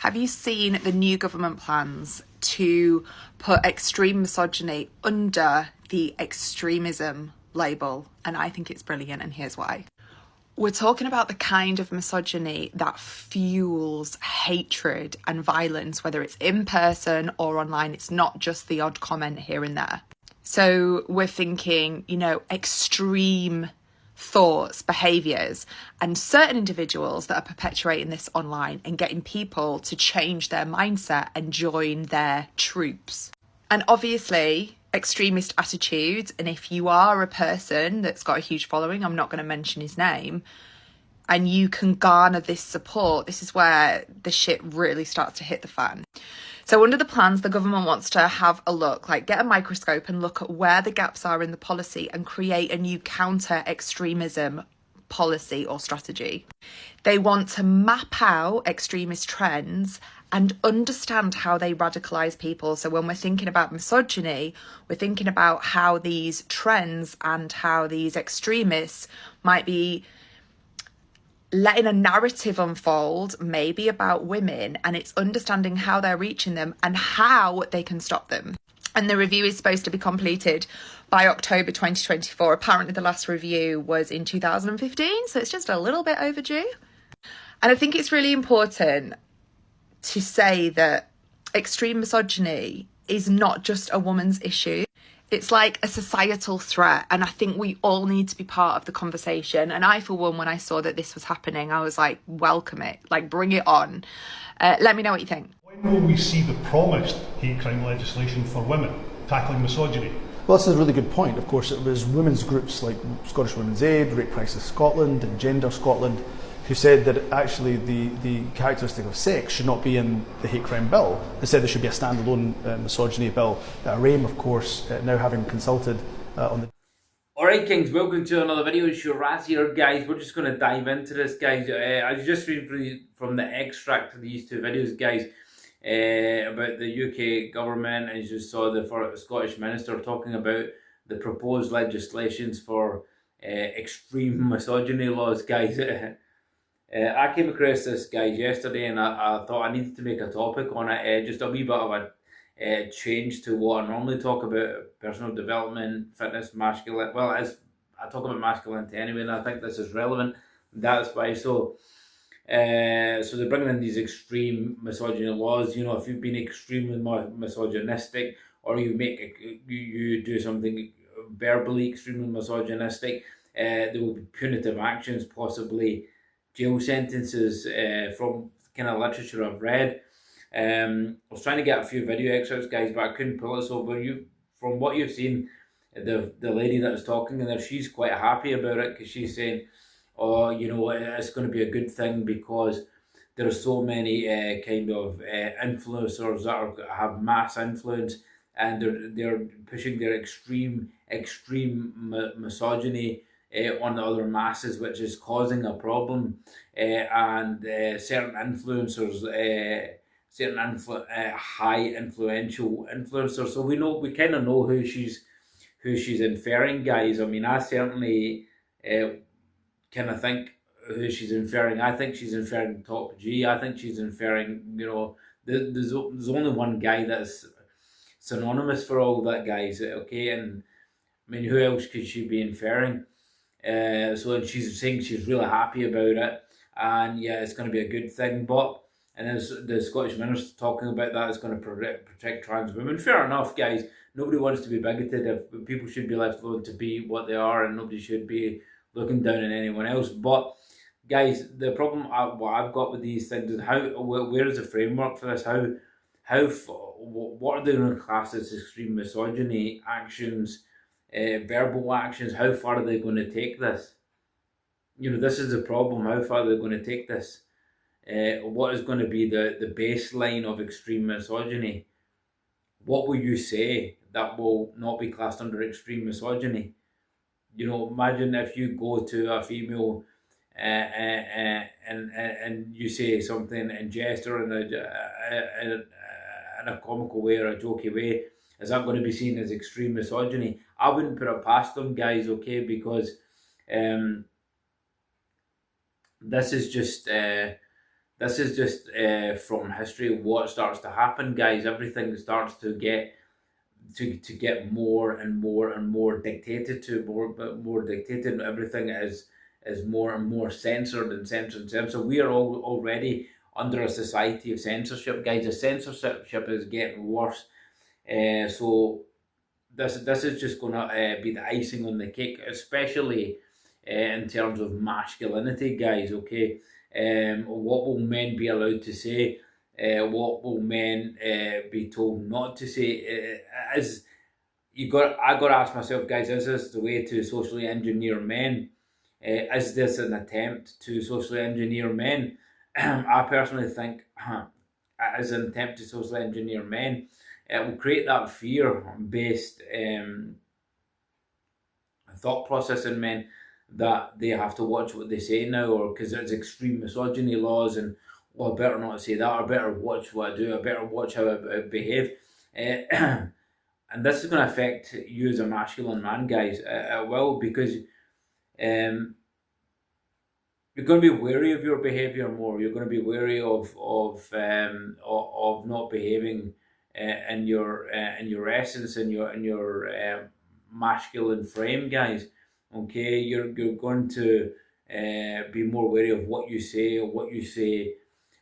Have you seen the new government plans to put extreme misogyny under the extremism label? And I think it's brilliant, and here's why. We're talking about the kind of misogyny that fuels hatred and violence, whether it's in person or online. It's not just the odd comment here and there. So we're thinking, extreme thoughts, behaviours, and certain individuals that are perpetuating this online and getting people to change their mindset and join their troops. And obviously, extremist attitudes, and if you are a person that's got a huge following, I'm not going to mention his name, and you can garner this support, this is where the shit really starts to hit the fan. So under the plans, the government wants to have a look, get a microscope and look at where the gaps are in the policy and create a new counter-extremism policy or strategy. They want to map out extremist trends and understand how they radicalise people. So when we're thinking about misogyny, we're thinking about how these trends and how these extremists might be letting a narrative unfold, maybe about women, and it's understanding how they're reaching them and how they can stop them. And the review is supposed to be completed by October 2024. Apparently the last review was in 2015, so it's just a little bit overdue. And I think it's really important to say that extreme misogyny is not just a woman's issue. It's like a societal threat, and I think we all need to be part of the conversation. And I, for one, when I saw that this was happening, I was like, welcome it, bring it on. Let me know what you think. When will we see the promised hate crime legislation for women tackling misogyny? Well, that's a really good point. Of course, it was women's groups like Scottish Women's Aid, Rape Crisis Scotland and Gender Scotland who said that actually the characteristic of sex should not be in the hate crime bill. Instead, there should be a standalone misogyny bill. ARAIM, of course, now having consulted on the... Alright Kings, welcome to another video. It's your Raz here, guys. We're just going to dive into this, guys. I was just reading from the extract of these two videos, guys, about the UK government, and you just saw the Scottish Minister talking about the proposed legislations for extreme misogyny laws, guys. I came across this, guys, yesterday, and I thought I needed to make a topic on it, just a wee bit of a change to what I normally talk about: personal development, fitness, masculine. Well, as I talk about masculinity anyway, and I think this is relevant. That's why. So they're bringing in these extreme misogyny laws. If you've been extremely misogynistic, or you do something verbally extremely misogynistic, there will be punitive actions, possibly jail sentences, from kind of literature I've read. I was trying to get a few video excerpts, guys, but I couldn't pull it. So, from what you've seen, the lady that was talking in there, she's quite happy about it, because she's saying, oh, it's going to be a good thing because there are so many kind of influencers that have mass influence, and they're pushing their extreme misogyny on the other masses, which is causing a problem, and certain influencers, high influential influencers. So we kind of know who she's inferring, guys. I mean, I certainly kind of think who she's inferring. I think she's inferring Top G. I think she's inferring, there's only one guy that's synonymous for all that, guys. Okay, and I mean, who else could she be inferring? And she's saying she's really happy about it, and yeah, it's going to be a good thing. And as the Scottish Minister talking about that, it's going to protect trans women. Fair enough, guys. Nobody wants to be bigoted. If people should be left alone to be what they are, and nobody should be looking down on anyone else. But guys, the problem what I've got with these things is where is the framework for this? What are they going to class as extreme misogyny actions? Verbal actions, how far are they going to take this? This is the problem. How far are they going to take this? What is going to be the baseline of extreme misogyny? What will you say that will not be classed under extreme misogyny? Imagine if you go to a female and you say something in jest or in a comical way or a jokey way. Is that going to be seen as extreme misogyny? I wouldn't put it past them, guys, okay, because this is just this is just from history what starts to happen, guys. Everything starts to get more and more and more dictated to, more dictated. Everything is more and more censored and censored and censored. We are all already under a society of censorship, guys. The censorship is getting worse. So this is just going to be the icing on the cake, especially in terms of masculinity, guys. Okay, what will men be allowed to say? What will men be told not to say? I got to ask myself, guys: is this the way to socially engineer men? Is this an attempt to socially engineer men? I personally think as an attempt to socially engineer men. It will create that fear-based thought process in men that they have to watch what they say now, or because there's extreme misogyny laws, and I better not say that, I better watch what I do, I better watch how I behave. And this is going to affect you as a masculine man, guys. It will, because you're going to be wary of your behavior more. You're going to be wary of not behaving in your essence, in your masculine frame, guys. Okay, you're going to be more wary of what you say,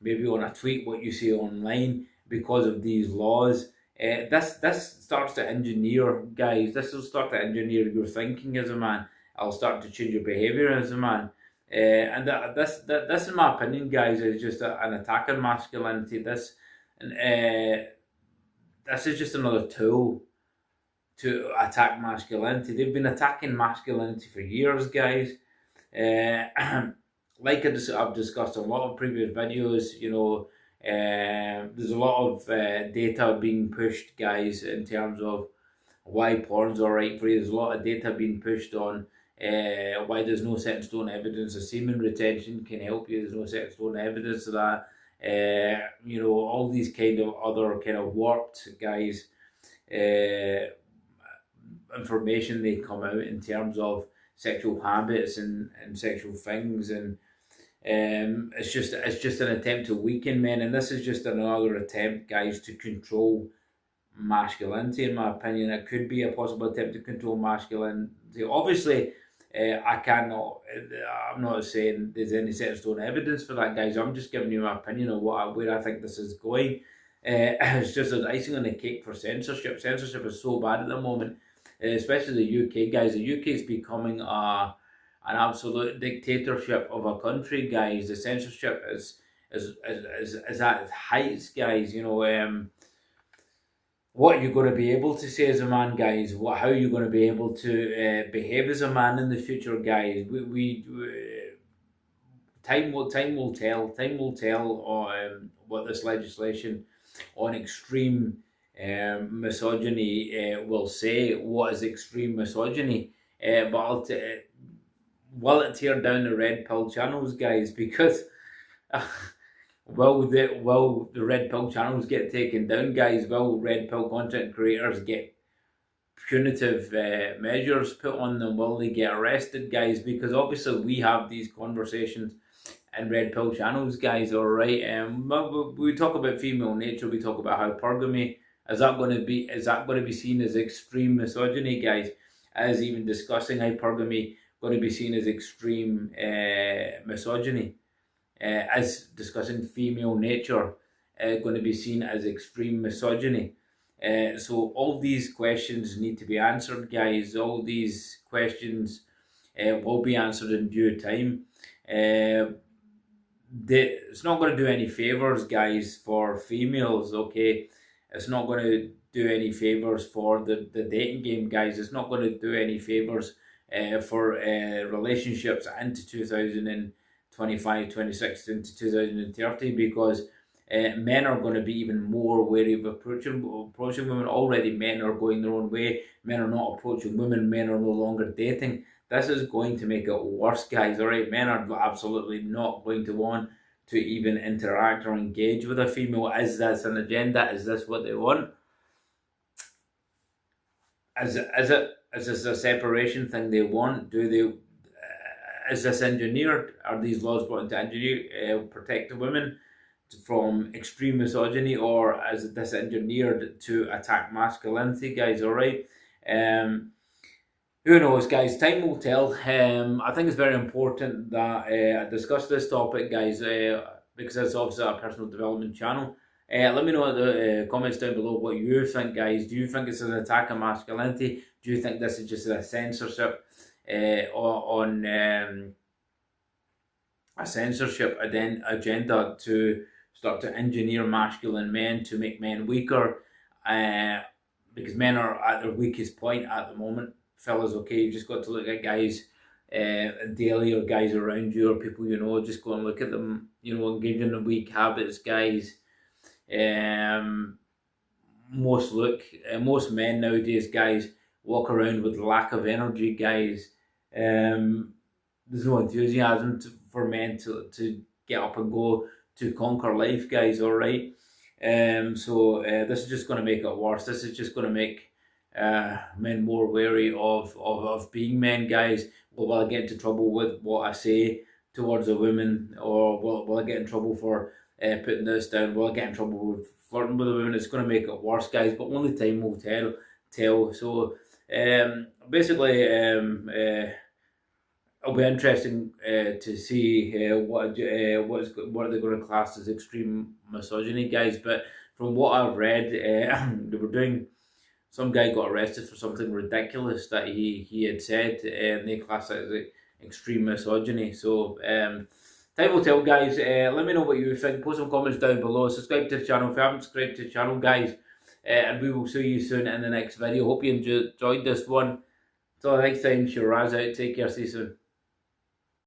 maybe on a tweet, what you say online, because of these laws. This starts to engineer, guys. This will start to engineer your thinking as a man. I'll start to change your behavior as a man. And this, in my opinion, guys, is just an attack on masculinity. This is just another tool to attack masculinity. They've been attacking masculinity for years, guys. Like I've discussed in a lot of previous videos, there's a lot of data being pushed, guys, in terms of why porn's alright for you. There's a lot of data being pushed on why there's no set in stone evidence of semen retention can help you. There's no set in stone evidence of that. All these kind of other kind of warped, guys, information they come out in terms of sexual habits and sexual things, and it's just an attempt to weaken men, and this is just another attempt, guys, to control masculinity. In my opinion, it could be a possible attempt to control masculinity. Obviously, I'm not saying there's any set in stone evidence for that, guys. I'm just giving you my opinion of where I think this is going. It's just an icing on the cake for censorship. Censorship is so bad at the moment, especially the UK, guys. The UK is becoming an absolute dictatorship of a country, guys. The censorship is at its heights, guys. What are you going to be able to say as a man, guys? How are you going to be able to behave as a man in the future, guys? Time will tell. Time will tell on what this legislation on extreme misogyny will say. What is extreme misogyny? But will it tear down the red pill channels, guys? Because will the red pill channels get taken down, guys? Will red pill content creators get punitive measures put on them? Will they get arrested, guys? Because obviously we have these conversations in red pill channels, guys. All right, we talk about female nature. We talk about hypergamy. Is that going to be seen as extreme misogyny, guys? As even discussing hypergamy going to be seen as extreme misogyny? As discussing female nature going to be seen as extreme misogyny? So all these questions need to be answered, guys. All these questions will be answered in due time. It's not going to do any favors, guys, for females, okay? It's not going to do any favors for the dating game, guys. It's not going to do any favors for relationships into 2025, 26, into 2030, because men are going to be even more wary of approaching women. Already men are going their own way. Men are not approaching women. Men are no longer dating. This is going to make it worse, guys. All right, men are absolutely not going to want to even interact or engage with a female. Is this an agenda? Is this what they want? Is this a separation thing they want? is this engineered? Are these laws brought into engineer protect the women from extreme misogyny, or is this engineered to attack masculinity, guys? All right. Who knows, guys? Time will tell. I think it's very important that I discuss this topic, guys, because it's obviously a personal development channel. Let me know in the comments down below what you think, guys. Do you think it's an attack on masculinity? Do you think this is just a censorship on a censorship agenda to start to engineer masculine men to make men weaker? Because men are at their weakest point at the moment. Fellas, okay, you just got to look at guys daily, or guys around you, or people you know. Just go and look at them, you know, engaging in weak habits, guys. Most men nowadays, guys, walk around with lack of energy, guys. There's no enthusiasm for men to get up and go to conquer life, guys. All right. So this is just going to make it worse. This is just going to make men more wary of being men, guys. Will I get into trouble with what I say towards a woman, or will I get in trouble for putting this down? Will I get in trouble with flirting with a woman? It's going to make it worse, guys, but only time will tell. So basically, it'll be interesting to see what are they going to class as extreme misogyny, guys. But from what I've read, they were doing. Some guy got arrested for something ridiculous that he had said, and they classed it as extreme misogyny. So time will tell, guys. Let me know what you think. Post some comments down below. Subscribe to the channel if you haven't subscribed to the channel, guys. And we will see you soon in the next video. Hope you enjoyed this one. Until next time, Shiraz out. Take care. See you soon.